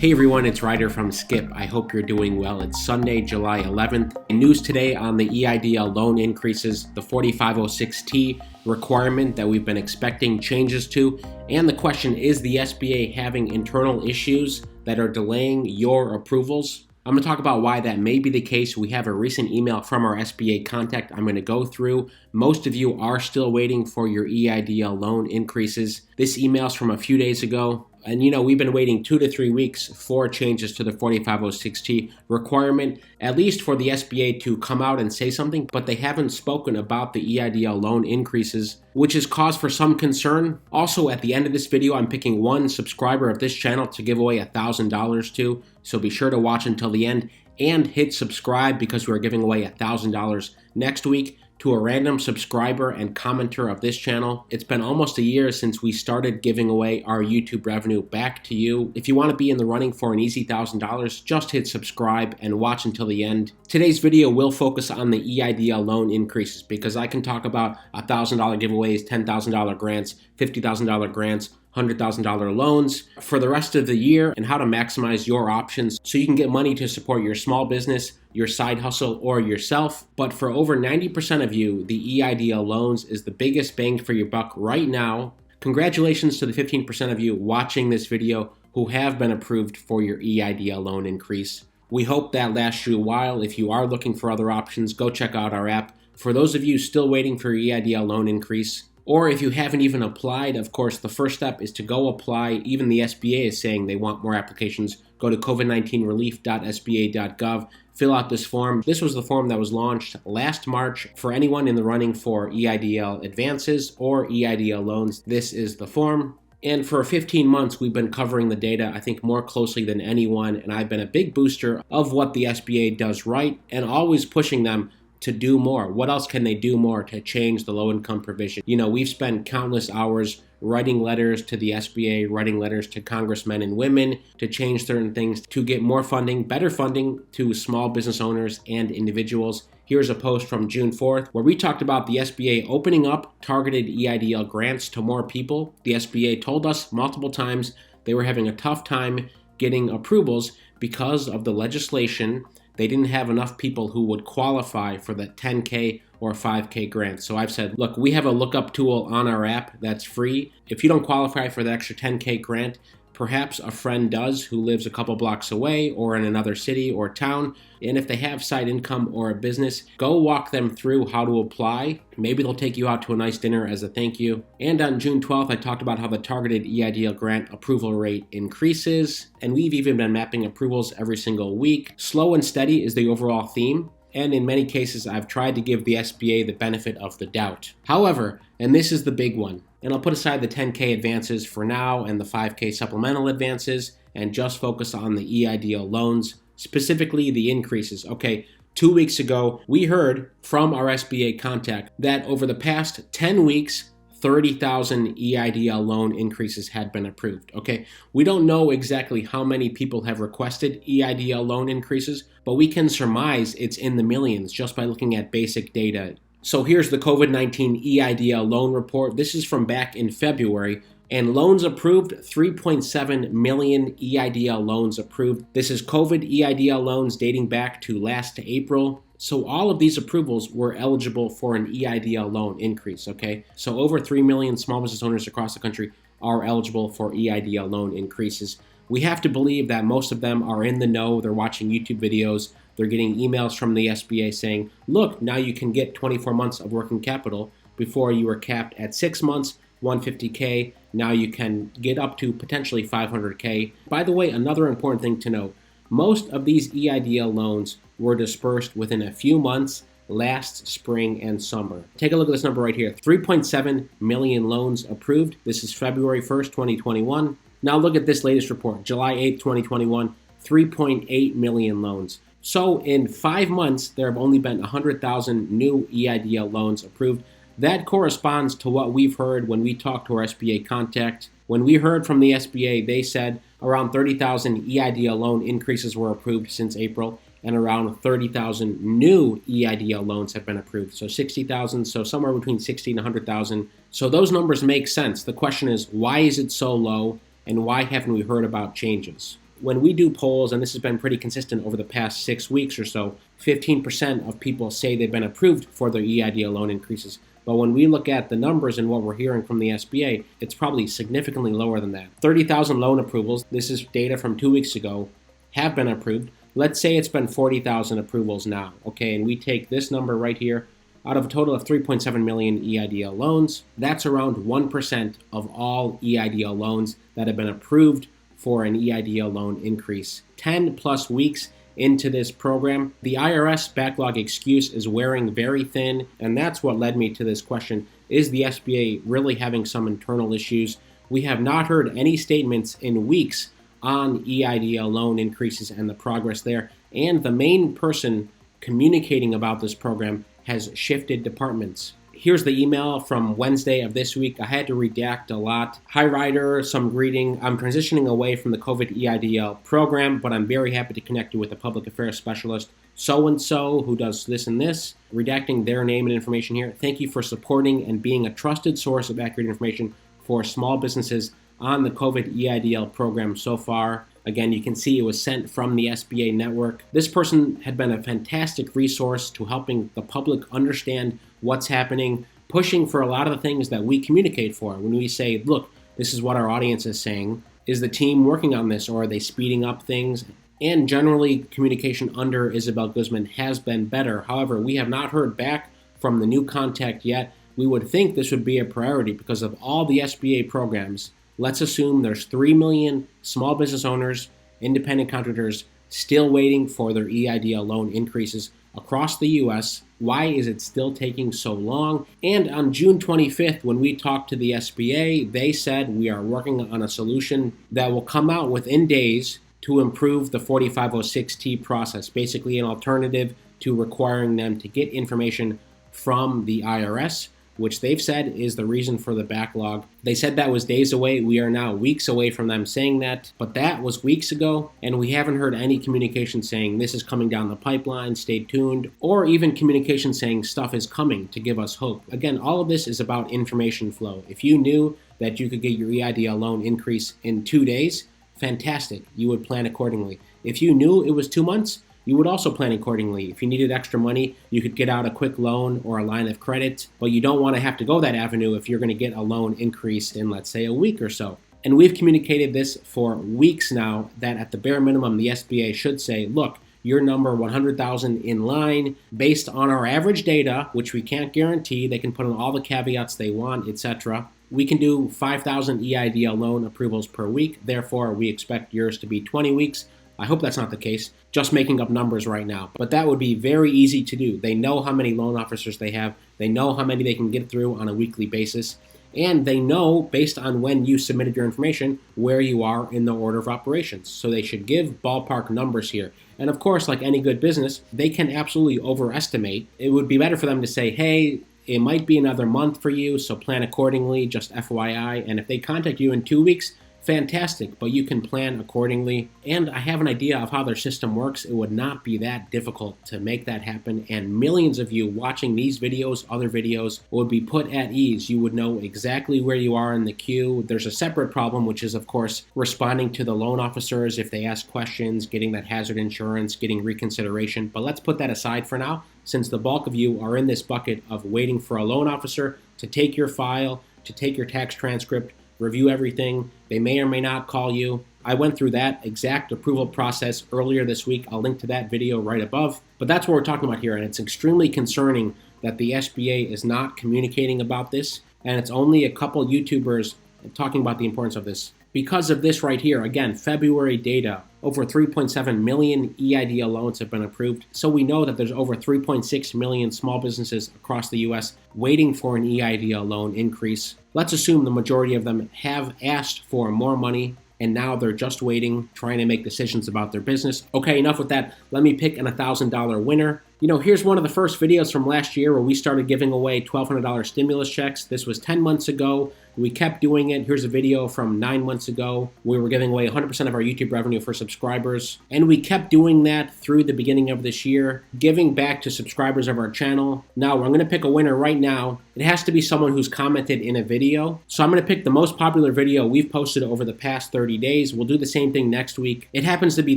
Hey everyone, it's Ryder from Skip. I hope you're doing well. It's Sunday, July 11th. And news today on the EIDL loan increases, the 4506T requirement that we've been expecting changes to, and the question, is the SBA having internal issues that are delaying your approvals? I'm going to talk about why that may be the case. We have a recent email from our SBA contact I'm going to go through. Most of you are still waiting for your EIDL loan increases. This email's from a few days ago. And we've been waiting 2 to 3 weeks for changes to the 4506T requirement, at least for the SBA to come out and say something, but they haven't spoken about the EIDL loan increases, which is cause for some concern. Also, at the end of this video, I'm picking one subscriber of this channel to give away $1,000 to, so be sure to watch until the end and hit subscribe because we're giving away $1,000 next week to a random subscriber and commenter of this channel. It's been almost a year since we started giving away our YouTube revenue back to you. If you want to be in the running for an easy $1,000, just hit subscribe and watch until the end. Today's video will focus on the EIDL loan increases because I can talk about $1,000 giveaways, $10,000 grants, $50,000 grants, $100,000 loans for the rest of the year and how to maximize your options so you can get money to support your small business, your side hustle, or yourself. But for over 90% of you, the EIDL loans is the biggest bang for your buck right now. Congratulations to the 15% of you watching this video who have been approved for your EIDL loan increase. We hope that lasts you a while. If you are looking for other options, go check out our app. For those of you still waiting for your EIDL loan increase, or if you haven't even applied, of course, the first step is to go apply. Even the SBA is saying they want more applications. Go to covid19relief.sba.gov, fill out this form. This was the form that was launched last March for anyone in the running for EIDL advances or EIDL loans. This is the form. And for 15 months, we've been covering the data, I think, more closely than anyone. And I've been a big booster of what the SBA does right and always pushing them to do more. What else can they do more to change the low-income provision? We've spent countless hours writing letters to the SBA, writing letters to congressmen and women to change certain things, to get more funding, better funding to small business owners and individuals. Here's a post from June 4th where we talked about the SBA opening up targeted EIDL grants to more people. The SBA told us multiple times they were having a tough time getting approvals because of the legislation. They didn't have enough people who would qualify for the 10K or 5K grant. So I've said, look, we have a lookup tool on our app that's free. If you don't qualify for the extra 10K grant, perhaps a friend does who lives a couple blocks away or in another city or town. And if they have side income or a business, go walk them through how to apply. Maybe they'll take you out to a nice dinner as a thank you. And on June 12th, I talked about how the targeted EIDL grant approval rate increases. And we've even been mapping approvals every single week. Slow and steady is the overall theme. And in many cases, I've tried to give the SBA the benefit of the doubt. However, and this is the big one, and I'll put aside the 10K advances for now and the 5K supplemental advances and just focus on the EIDL loans, specifically the increases. Okay, 2 weeks ago, we heard from our SBA contact that over the past 10 weeks, 30,000 EIDL loan increases had been approved. Okay, we don't know exactly how many people have requested EIDL loan increases, but we can surmise it's in the millions just by looking at basic data. So here's the COVID-19 EIDL loan report. This is from back in February. And loans approved, 3.7 million EIDL loans approved. This is COVID EIDL loans dating back to last April. So all of these approvals were eligible for an EIDL loan increase, okay? So over 3 million small business owners across the country are eligible for EIDL loan increases. We have to believe that most of them are in the know. They're watching YouTube videos. They're getting emails from the SBA saying, look, now you can get 24 months of working capital. Before you were capped at 6 months, 150K. Now you can get up to potentially 500K. By the way, another important thing to note, most of these EIDL loans were dispersed within a few months last spring and summer. Take a look at this number right here, 3.7 million loans approved. This is February 1st, 2021. Now look at this latest report, July 8th, 2021, 3.8 million loans. So in 5 months, there have only been 100,000 new EIDL loans approved. That corresponds to what we've heard when we talked to our SBA contact. When we heard from the SBA, they said around 30,000 EIDL loan increases were approved since April, and around 30,000 new EIDL loans have been approved. So 60,000, so somewhere between 60 and 100,000. So those numbers make sense. The question is, why is it so low, and why haven't we heard about changes? when we do polls, and this has been pretty consistent over the past 6 weeks or so, 15% of people say they've been approved for their EIDL loan increases. But when we look at the numbers and what we're hearing from the SBA, it's probably significantly lower than that. 30,000 loan approvals, this is data from 2 weeks ago, have been approved. Let's say it's been 40,000 approvals now, okay, and we take this number right here. Out of a total of 3.7 million EIDL loans, that's around 1% of all EIDL loans that have been approved for an EIDL loan increase. 10 plus weeks into this program, the IRS backlog excuse is wearing very thin, and that's what led me to this question. Is the SBA really having some internal issues? We have not heard any statements in weeks on EIDL loan increases and the progress there, and the main person communicating about this program has shifted departments. Here's the email from Wednesday of this week. I had to redact a lot. Hi, Ryder, some greeting. I'm transitioning away from the COVID EIDL program, but I'm very happy to connect you with a public affairs specialist, so-and-so, who does this and this, redacting their name and information here. Thank you for supporting and being a trusted source of accurate information for small businesses on the COVID EIDL program so far. Again, you can see it was sent from the SBA network. This person had been a fantastic resource to helping the public understand what's happening, pushing for a lot of the things that we communicate for. When we say, look, this is what our audience is saying. Is the team working on this, or are they speeding up things? And generally, communication under Isabel Guzman has been better. However, we have not heard back from the new contact yet. We would think this would be a priority because of all the SBA programs. Let's assume there's 3 million small business owners, independent contractors, still waiting for their EIDL loan increases across the U.S. Why is it still taking so long? And on June 25th, when we talked to the SBA, they said we are working on a solution that will come out within days to improve the 4506T process, basically an alternative to requiring them to get information from the IRS, which they've said is the reason for the backlog. They said that was days away. We are now weeks away from them saying that, but that was weeks ago, and we haven't heard any communication saying this is coming down the pipeline, stay tuned, or even communication saying stuff is coming to give us hope. Again, all of this is about information flow. If you knew that you could get your EIDL loan increase in 2 days, fantastic. You would plan accordingly. If you knew it was 2 months, you would also plan accordingly. If you needed extra money, you could get out a quick loan or a line of credit, but you don't want to have to go that avenue if you're going to get a loan increased in, let's say, a week or so. And we've communicated this for weeks now, that at the bare minimum, the SBA should say, look, your number 100,000 in line based on our average data, which we can't guarantee. They can put in all the caveats they want, etc. We can do 5,000 EIDL loan approvals per week. Therefore, we expect yours to be 20 weeks. I hope that's not the case, just making up numbers right now. But that would be very easy to do. They know how many loan officers they have. They know how many they can get through on a weekly basis. And they know, based on when you submitted your information, where you are in the order of operations. So they should give ballpark numbers here. And of course, like any good business, they can absolutely overestimate. It would be better for them to say, hey, it might be another month for you, so plan accordingly, just FYI. And if they contact you in 2 weeks, fantastic, but you can plan accordingly. And I have an idea of how their system works. It would not be that difficult to make that happen. And millions of you watching these videos, other videos, would be put at ease. You would know exactly where you are in the queue. There's a separate problem, which is, of course, responding to the loan officers if they ask questions, getting that hazard insurance, getting reconsideration. But let's put that aside for now, since the bulk of you are in this bucket of waiting for a loan officer to take your file, to take your tax transcript, review everything. They may or may not call you. I went through that exact approval process earlier this week. I'll link to that video right above. But that's what we're talking about here, and it's extremely concerning that the SBA is not communicating about this, and it's only a couple YouTubers talking about the importance of this. Because of this right here, again, February data, over 3.7 million EIDL loans have been approved. So we know that there's over 3.6 million small businesses across the U.S. waiting for an EIDL loan increase. Let's assume the majority of them have asked for more money, and now they're just waiting, trying to make decisions about their business. Okay, enough with that. Let me pick an $1,000 winner. Here's one of the first videos from last year where we started giving away $1,200 stimulus checks. This was 10 months ago. We kept doing it. Here's a video from 9 months ago. We were giving away 100% of our YouTube revenue for subscribers. And we kept doing that through the beginning of this year, giving back to subscribers of our channel. Now, I'm going to pick a winner right now. It has to be someone who's commented in a video. So I'm going to pick the most popular video we've posted over the past 30 days. We'll do the same thing next week. It happens to be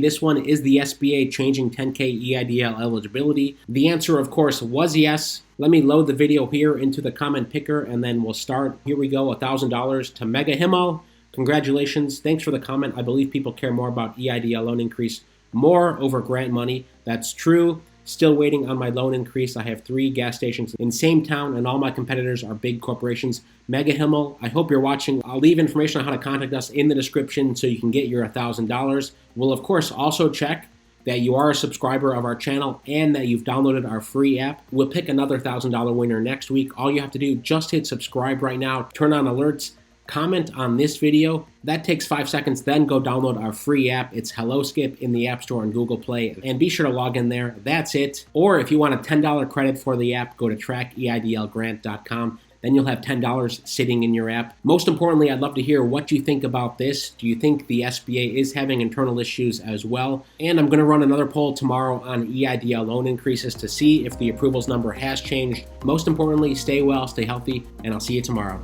this one. Is the SBA changing 10K EIDL eligibility? The answer, of course, was yes. Let me load the video here into the comment picker, and then we'll start. Here we go, $1,000 to Mega Himmel. Congratulations. Thanks for the comment. I believe people care more about EIDL loan increase more over grant money. That's true. Still waiting on my loan increase. I have 3 gas stations in same town, and all my competitors are big corporations. Mega Himmel, I hope you're watching. I'll leave information on how to contact us in the description so you can get your $1,000. We'll, of course, also check that you are a subscriber of our channel and that you've downloaded our free app. We'll pick another $1,000 winner next week. All you have to do, just hit subscribe right now, turn on alerts, comment on this video. That takes 5 seconds, then go download our free app. It's HelloSkip in the App Store and Google Play, and be sure to log in there. That's it. Or if you want a $10 credit for the app, go to trackeidlgrant.com. Then you'll have $10 sitting in your app. Most importantly, I'd love to hear what you think about this. Do you think the SBA is having internal issues as well? And I'm going to run another poll tomorrow on EIDL loan increases to see if the approvals number has changed. Most importantly, stay well, stay healthy, and I'll see you tomorrow.